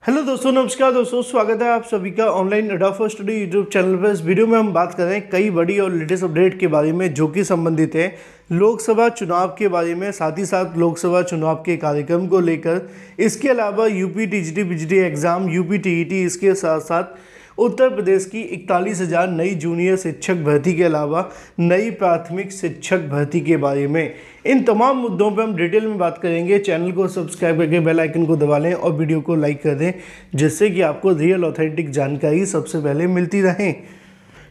Hello दोस्तों, नमस्कार दोस्तों, स्वागत है आप सभी का ऑनलाइन अड्डा फॉर स्टडी यूट्यूब चैनल पर। इस वीडियो में हम बात कर रहे हैं कई बड़ी और लेटेस्ट अपडेट के बारे में जो कि संबंधित है लोकसभा चुनाव के बारे में, साथ ही साथ लोकसभा चुनाव के कार्यक्रम को लेकर। इसके अलावा यूपी टीजीटी बिजली एग्जाम, यूपी टीईटी, इसके साथ साथ उत्तर प्रदेश की 41,000 नई जूनियर शिक्षक भर्ती के अलावा नई प्राथमिक शिक्षक भर्ती के बारे में, इन तमाम मुद्दों पर हम डिटेल में बात करेंगे। चैनल को सब्सक्राइब करके बेल आइकन को दबा लें और वीडियो को लाइक कर दें, जिससे कि आपको रियल ऑथेंटिक जानकारी सबसे पहले मिलती रहे।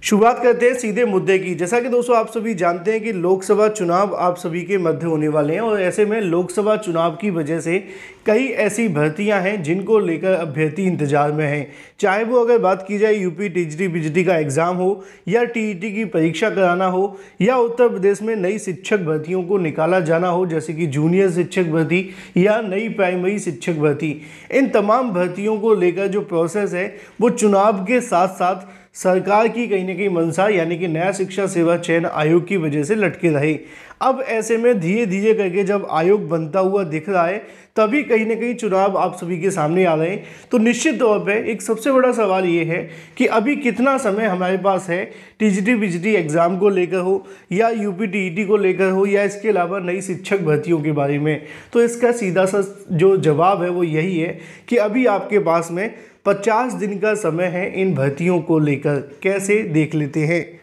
शुरुआत करते हैं सीधे मुद्दे की। जैसा कि दोस्तों आप सभी जानते हैं कि लोकसभा चुनाव आप सभी के मध्य होने वाले हैं और ऐसे में लोकसभा चुनाव की वजह से कई ऐसी भर्तियां हैं जिनको लेकर अभ्यर्थी इंतजार में हैं। चाहे वो अगर बात की जाए यूपी टीजीटी बिजली का एग्ज़ाम हो या टीईटी की परीक्षा कराना हो या उत्तर प्रदेश में नई शिक्षक भर्तियों को निकाला जाना हो, जैसे कि जूनियर शिक्षक भर्ती या नई प्राइमरी शिक्षक भर्ती, इन तमाम भर्तियों को लेकर जो प्रोसेस है वो चुनाव के साथ साथ सरकार की कहीं ना कहीं मंशा यानी कि नया शिक्षा सेवा चयन आयोग की वजह से लटके रहे। अब ऐसे में धीरे धीरे करके जब आयोग बनता हुआ दिख रहा है, तभी कहीं ना कहीं चुनाव आप सभी के सामने आ रहे हैं। तो निश्चित तौर पे एक सबसे बड़ा सवाल ये है कि अभी कितना समय हमारे पास है टीजीटी बिजली एग्ज़ाम को लेकर हो या यूपी टीईटी को लेकर हो या इसके अलावा नई शिक्षक भर्तियों के बारे में। तो इसका सीधा सा जो जवाब है वो यही है कि अभी आपके पास में 50 दिन का समय है इन भर्तियों को लेकर। कैसे, देख लेते हैं।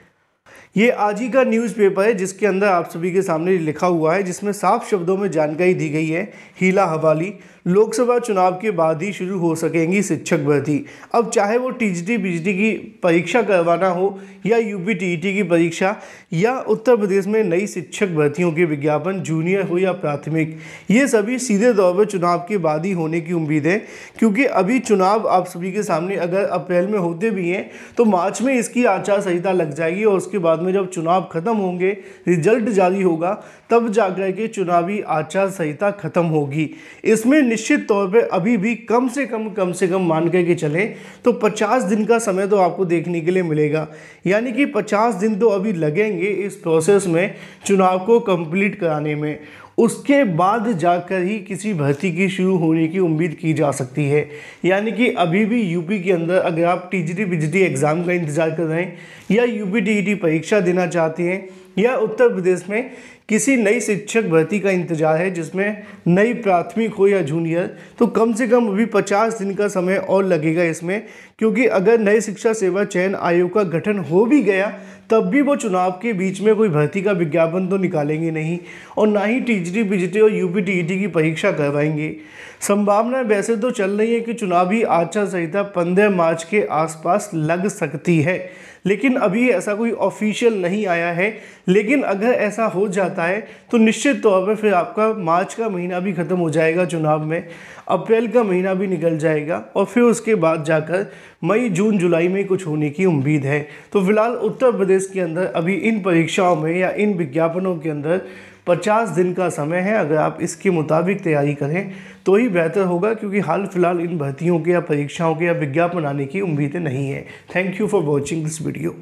ये आज ही का न्यूज़पेपर है जिसके अंदर आप सभी के सामने लिखा हुआ है, जिसमें साफ शब्दों में जानकारी दी गई है। हीला हवाली, लोकसभा चुनाव के बाद ही शुरू हो सकेंगी शिक्षक भर्ती। अब चाहे वो टीजीटी बिजली की परीक्षा करवाना हो या यूपी टीईटी की परीक्षा या उत्तर प्रदेश में नई शिक्षक भर्तियों के विज्ञापन, जूनियर हो या प्राथमिक, ये सभी सीधे तौर पर चुनाव के बाद ही होने की उम्मीद है। क्योंकि अभी चुनाव आप सभी के सामने अगर अप्रैल में होते भी हैं तो मार्च में इसकी आचार संहिता लग जाएगी और उसके बाद में जब चुनाव खत्म होंगे, रिजल्ट जारी होगा, तब जाकर के चुनावी आचार संहिता खत्म होगी। इसमें निश्चित तौर पे अभी भी कम से कम मान के चलें तो 50 दिन का समय तो आपको देखने के लिए मिलेगा। यानी कि 50 दिन तो अभी लगेंगे इस प्रोसेस में चुनाव को कंप्लीट कराने में। उसके बाद जाकर ही किसी भर्ती की शुरू होने की उम्मीद की जा सकती है। यानी कि अभी भी यूपी के अंदर अगर आप टीजीटी बिजली एग्ज़ाम का इंतज़ार कर रहे हैं या यूपी टीईटी परीक्षा देना चाहते हैं या उत्तर प्रदेश में किसी नई शिक्षक भर्ती का इंतजार है जिसमें नई प्राथमिक हो या जूनियर, तो कम से कम अभी 50 दिन का समय और लगेगा इसमें। क्योंकि अगर नई शिक्षा सेवा चयन आयोग का गठन हो भी गया तब भी वो चुनाव के बीच में कोई भर्ती का विज्ञापन तो निकालेंगे नहीं और ना ही टीजीटी बिजली और यूपी टीईटी की परीक्षा करवाएंगे। संभावना वैसे तो चल रही है कि चुनावी आचार संहिता 15 मार्च के आसपास लग सकती है, लेकिन अभी ऐसा कोई ऑफिशियल नहीं आया है। लेकिन अगर ऐसा हो जाता है तो निश्चित तौर पर फिर आपका मार्च का महीना भी ख़त्म हो जाएगा चुनाव में, अप्रैल का महीना भी निकल जाएगा और फिर उसके बाद जाकर मई, जून, जुलाई में कुछ होने की उम्मीद है। तो फिलहाल उत्तर प्रदेश के अंदर अभी इन परीक्षाओं में या इन विज्ञापनों के अंदर 50 दिन का समय है। अगर आप इसके मुताबिक तैयारी करें तो ही बेहतर होगा, क्योंकि हाल फिलहाल इन भर्तियों के या परीक्षाओं के या विज्ञापन आने की उम्मीदें नहीं है। Thank you for watching this video.